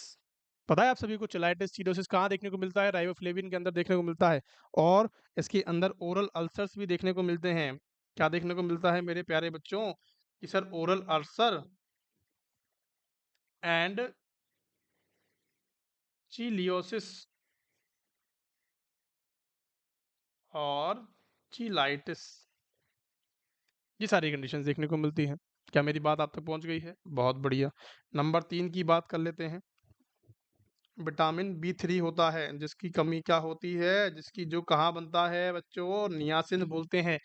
A: पता है आप सभी को चिलाइटिस चिलोसिस कहाँ देखने को मिलता है, राइबोफ्लेविन के अंदर देखने को मिलता है। और इसके अंदर ओरल अल्सर्स भी देखने को मिलते हैं। क्या देखने को मिलता है मेरे प्यारे बच्चों, कि sir oral ulcer and cheilosis और चिलाइटिस, ये सारी कंडीशंस देखने को मिलती हैं। क्या मेरी बात आप तक पहुंच गई है? बहुत बढ़िया। नंबर 3 की बात कर लेते हैं। विटामिन बी थ्री होता है, जिसकी कमी क्या होती है, जिसकी जो कहाँ बनता है बच्चों, नियासिन बोलते हैं।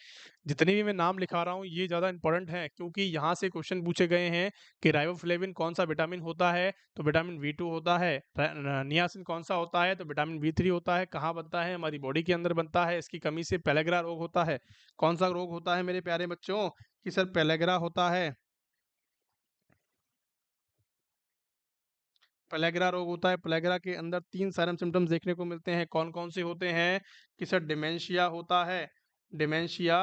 A: जितने भी मैं नाम लिखा रहा हूँ ये ज़्यादा इंपॉर्टेंट है, क्योंकि यहाँ से क्वेश्चन पूछे गए हैं कि राइबोफ्लेविन कौन सा विटामिन होता है, तो विटामिन बी टू होता है। नियासिन कौन सा होता है, तो विटामिन बी थ्री होता है। कहाँ बनता है, हमारी बॉडी के अंदर बनता है। इसकी कमी से पेलेग्रा रोग होता है। कौन सा रोग होता है मेरे प्यारे बच्चों, कि सर पेलेग्रा होता है। पेलेग्रा रोग होता है। पेलेग्रा के अंदर 3 साइनम सिम्टम्स देखने को मिलते हैं। कौन कौन से होते हैं, कि सर डिमेंशिया होता है, डिमेंशिया,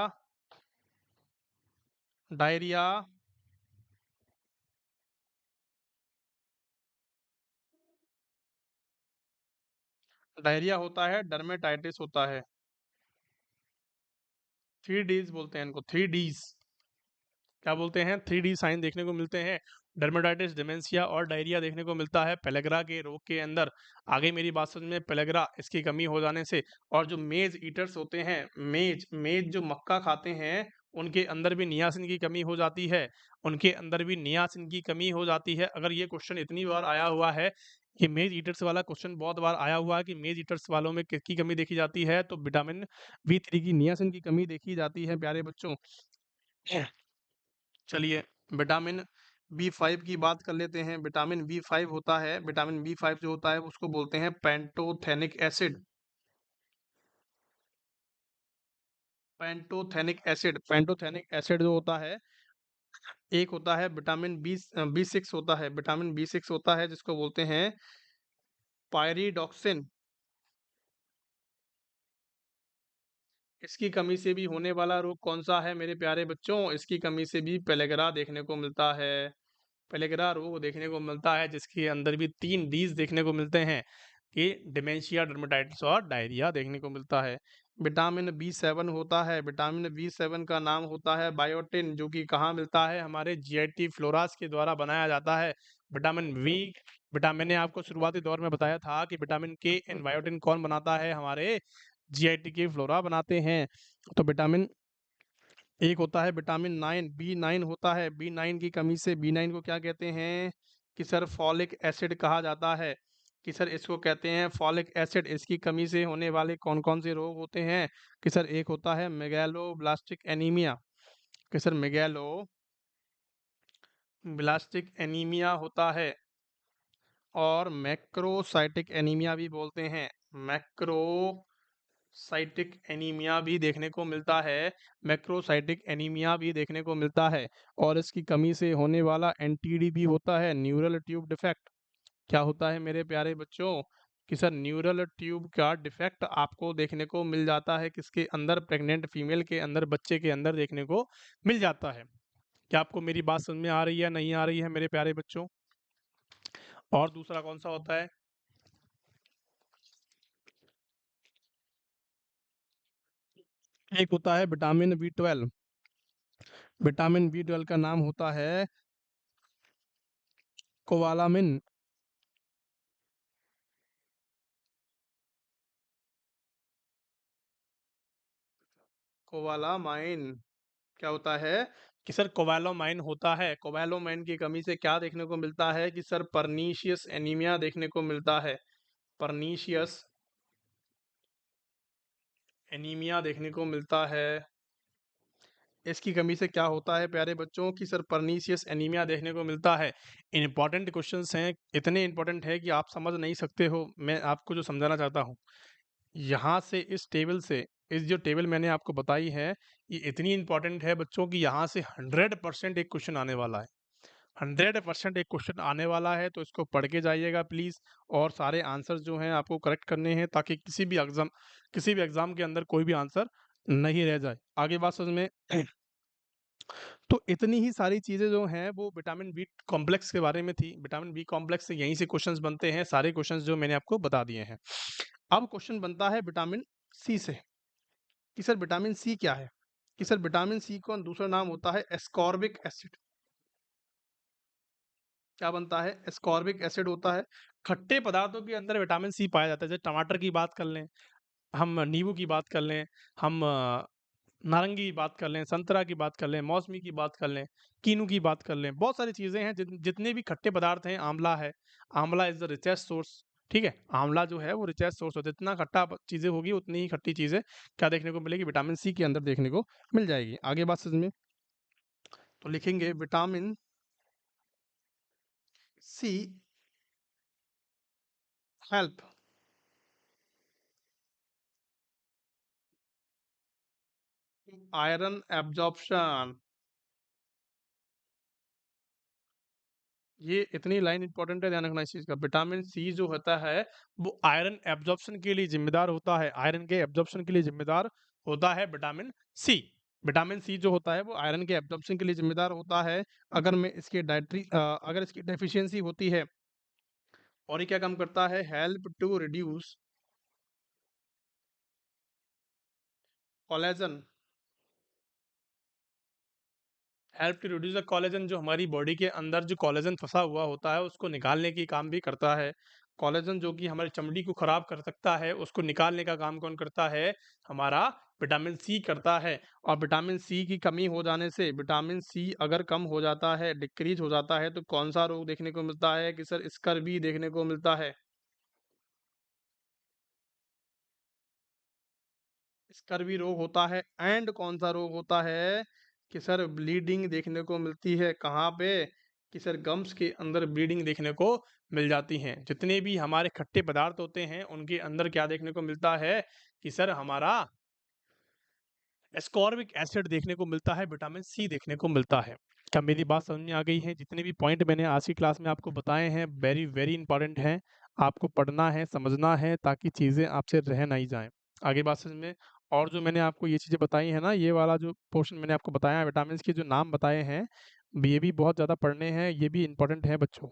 A: डायरिया, डायरिया होता है, डर्मेटाइटिस होता है। 3 डीज बोलते हैं इनको, 3 डीज। क्या बोलते हैं, 3 डी साइन देखने को मिलते हैं। डर्मेटाइटिस, डिमेंशिया और डायरिया देखने को मिलता है पेलेग्रा के रोग के अंदर। आगे मेरी बात समझ में, पेलेग्रा इसकी कमी हो जाने से, और जो मेज ईटर्स होते हैं, मेज मेज जो मक्का खाते हैं, उनके अंदर भी नियासिन की कमी हो जाती है। उनके अंदर भी नियासिन की कमी हो जाती है। अगर ये क्वेश्चन इतनी बार आया हुआ है, कि मेज ईटर्स वाला क्वेश्चन बहुत बार आया हुआ है कि मेज ईटर्स वालों में किसकी कमी देखी जाती है, तो विटामिन बी थ्री की, नियासिन की कमी देखी जाती है प्यारे बच्चों। चलिए विटामिन बी फाइव की बात कर लेते हैं। विटामिन बी फाइव होता है, विटामिन बी फाइव जो होता है उसको बोलते हैं pantothenic acid. Pantothenic acid, pantothenic acid जो होता है, एक होता है विटामिन बी सिक्स होता है, विटामिन बी सिक्स होता है जिसको बोलते हैं पायरिडॉक्सिन। इसकी कमी से भी होने वाला रोग कौन सा है मेरे प्यारे बच्चों, इसकी कमी से भी पेलेग्रा देखने को मिलता है। पेलेग्रा रोग देखने को मिलता है जिसके अंदर भी 3 डीज देखने को मिलते हैं, कि डिमेंशिया, डर्मेटाइटिस और डायरिया देखने को मिलता है। विटामिन बी सेवन होता है, विटामिन बी सेवन का नाम होता है बायोटिन, जो कि कहाँ मिलता है, हमारे जीआईटी फ्लोरास के द्वारा बनाया जाता है। विटामिन बी, विटामिन, मैंने आपको शुरुआती दौर में बताया था कि विटामिन के एंड बायोटिन कौन बनाता है, हमारे जीआईटी के फ्लोरा बनाते हैं। तो विटामिन एक होता है विटामिन नाइन, बी नाइन होता है। बी नाइन की कमी से, बी नाइन को क्या कहते हैं, कि सर फॉलिक एसिड कहा जाता है। कि सर इसको कहते हैं फॉलिक एसिड। इसकी कमी से होने वाले कौन-कौन से रोग होते हैं? कि सर एक होता है मेगालोब्लास्टिक एनीमिया, कि सर मेगालोब्लास्टिक एनीमिया होता है, और मैक्रोसाइटिक एनीमिया भी बोलते हैं। मैक्रोसाइटिक एनीमिया भी देखने को मिलता है, मैक्रोसाइटिक एनीमिया भी देखने को मिलता है। और इसकी कमी से होने वाला एनटीडी भी होता है, न्यूरल ट्यूब डिफेक्ट। क्या होता है मेरे प्यारे बच्चों? कि सर न्यूरल ट्यूब का डिफेक्ट आपको देखने को मिल जाता है, किसके अंदर? प्रेग्नेंट फीमेल के अंदर, बच्चे के अंदर देखने को मिल जाता है। क्या आपको मेरी बात समझ में आ रही है, नहीं आ रही है मेरे प्यारे बच्चों? और दूसरा कौन सा होता है? एक होता है विटामिन बी 12। विटामिन बी 12 का नाम होता है कोवालामिन। कोवालामाइन। क्या होता है? कि सर कोवालोमाइन होता है। कोवालोमाइन की कमी से क्या देखने को मिलता है? कि सर परनीशियस एनीमिया देखने को मिलता है। परनीशियस एनीमिया देखने को मिलता है। इसकी कमी से क्या होता है प्यारे बच्चों? कि सर परनीशियस एनीमिया देखने को मिलता है। इंपॉर्टेंट क्वेश्चंस हैं, इतने इंपॉर्टेंट है कि आप समझ नहीं सकते हो। मैं आपको जो समझाना चाहता हूँ, यहाँ से इस टेबल से, इस जो टेबल मैंने आपको बताई है, ये इतनी इंपॉर्टेंट है बच्चों की, यहाँ से 100% एक क्वेश्चन आने वाला है। 100% एक क्वेश्चन आने वाला है, तो इसको पढ़ के जाइएगा प्लीज़। और सारे आंसर जो हैं आपको करेक्ट करने हैं, ताकि किसी भी एग्जाम के अंदर कोई भी आंसर नहीं रह जाए। आगे बात समझ में? तो इतनी ही सारी चीज़ें जो हैं वो विटामिन बी कॉम्प्लेक्स के बारे में थी। विटामिन बी कॉम्प्लेक्स से यहीं से क्वेश्चंस बनते हैं, सारे क्वेश्चंस जो मैंने आपको बता दिए हैं। अब क्वेश्चन बनता है विटामिन सी से, कि सर विटामिन सी क्या है? कि सर विटामिन सी का दूसरा नाम होता है एस्कॉर्बिक एसिड। क्या बनता है? एस्कॉर्बिक एसिड होता है। खट्टे पदार्थों के अंदर विटामिन सी पाया जाता है। जैसे टमाटर की बात कर लें, हम नींबू की बात कर लें, हम नारंगी की बात कर लें, संतरा की बात कर लें, मौसमी की बात कर लें, कीनू की बात कर लें। बहुत सारी चीज़ें हैं, जितने भी खट्टे पदार्थ हैं, आंवला है। आंवला इज़ द रिचेस्ट सोर्स, ठीक है? आंवला जो है वो रिचेस्ट सोर्स होता है। जितना खट्टा चीज़ें होगी, उतनी ही खट्टी चीज़ें क्या देखने को मिलेगी? विटामिन सी के अंदर देखने को मिल जाएगी। आगे बात समझ में? तो लिखेंगे vitamin C help iron absorption. ये इतनी लाइन इंपॉर्टेंट है, ध्यान रखना इस चीज का। विटामिन सी जो होता है वो आयरन एब्जॉर्प्शन के लिए जिम्मेदार होता है। आयरन के एब्जॉर्प्शन के लिए जिम्मेदार होता है विटामिन सी। विटामिन सी जो होता है वो आयरन के एब्जॉर्प्शन के लिए जिम्मेदार होता है। अगर इसकी डेफिशिएंसी होती है, और ये क्या काम करता है? Help to reduce collagen. Help to reduce the collagen, जो हमारी बॉडी के अंदर जो कोलेजन फंसा हुआ होता है उसको निकालने की काम भी करता है। कोलेजन जो कि हमारी चमड़ी को खराब कर सकता है, उसको निकालने का काम कौन करता है? हमारा विटामिन सी करता है। और विटामिन सी की कमी हो जाने से, विटामिन सी अगर कम हो जाता है, डिक्रीज हो जाता है, तो कौन सा रोग देखने को मिलता है? कि सर स्कर्वी देखने को मिलता है। स्कर्वी रोग होता है। एंड कौन सा रोग होता है? कि सर ब्लीडिंग देखने को मिलती है। कहाँ पे? कि सर गम्स के अंदर ब्लीडिंग देखने को मिल जाती हैं। जितने भी हमारे खट्टे पदार्थ होते हैं उनके अंदर क्या देखने को मिलता है? कि सर हमारा एस्कॉर्बिक एसिड देखने को मिलता है, विटामिन सी देखने को मिलता है। क्या मेरी बात समझ में आ गई है? जितने भी पॉइंट मैंने आज की क्लास में आपको बताए हैं, वेरी वेरी इंपॉर्टेंट हैं। आपको पढ़ना है, समझना है, ताकि चीज़ें आपसे रह नहीं जाएं। आगे बात समझ में? और जो मैंने आपको ये चीज़ें बताई हैं ना, ये वाला जो पोर्शन मैंने आपको बताया, विटामिन के जो नाम बताए हैं, ये भी बहुत ज़्यादा पढ़ने हैं। ये भी इंपॉर्टेंट है बच्चों,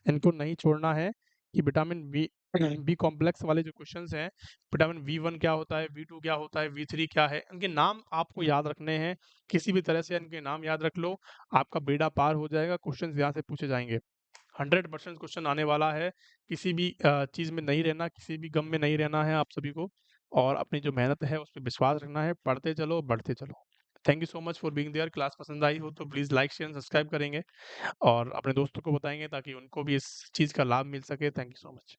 A: इनको नहीं छोड़ना है। कि विटामिन बी बी कॉम्प्लेक्स वाले जो क्वेश्चंस हैं, विटामिन बी 1 क्या होता है, बी 2 क्या होता है, बी 3 क्या है, इनके नाम आपको याद रखने हैं। किसी भी तरह से इनके नाम याद रख लो, आपका बेड़ा पार हो जाएगा। क्वेश्चंस यहाँ से पूछे जाएंगे। 100% क्वेश्चन आने वाला है। किसी भी चीज़ में नहीं रहना, किसी भी गम में नहीं रहना है आप सभी को। और अपनी जो मेहनत है उस पर विश्वास रखना है। पढ़ते चलो, बढ़ते चलो। Thank you so much for being there. Class पसंद आई हो तो प्लीज़ लाइक शेयर सब्सक्राइब करेंगे, और अपने दोस्तों को बताएँगे ताकि उनको भी इस चीज़ का लाभ मिल सके। Thank you so much.